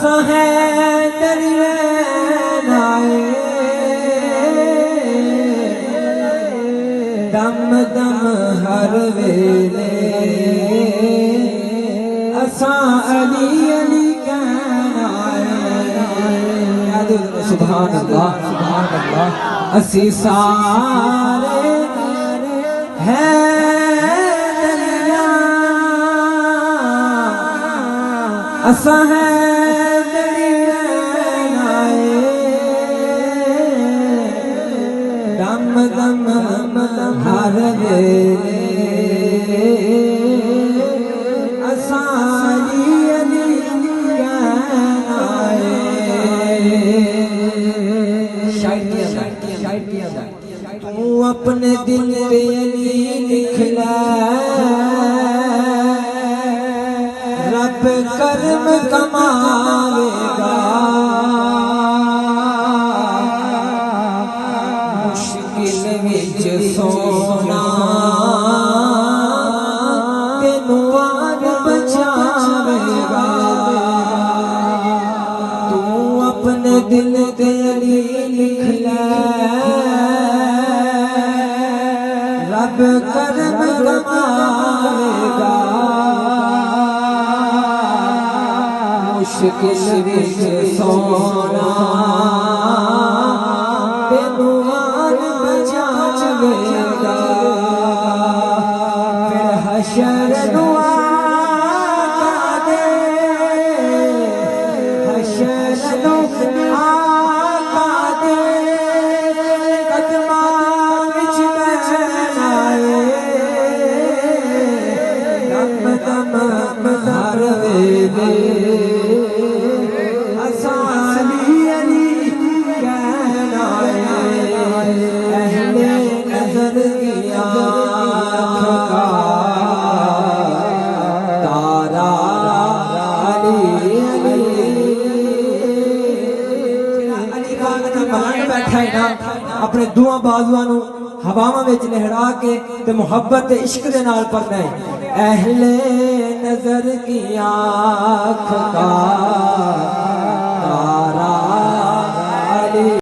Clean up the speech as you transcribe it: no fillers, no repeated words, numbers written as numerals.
असा है दरिया नाए दम दम हर वेले असा अली अली कहना है। सुभान अल्लाह सुभान अल्लाह। असी सारे हैं दरिया असा है दरिया नाए दम दम हर वेले असा अली अली कहना है। तू अपने दिल पे अली लिख लै रब कर्म कमावेगा मुश्किल विच सोना तेनू आन बचावेगा। तू अपने दिल ते अली लिख लै रब कर्म कमावेगा मुश्किल विच सोना तेनू आन बचावेगा। फिर हशर नू आका दे हशर नू आका दे कदमां विच बैठना दम दम हर वेले असा अली अली कहना है। अहले नजर की आँख का तारा अली अली अली पाक दा मलाक बैठा है ना अपने दुआ बाजुआं नू हवावां विच लहरा के ते मुहब्बत ते इश्क दे नाल पढ़ना है। अहले नजर की आँख का तारा अली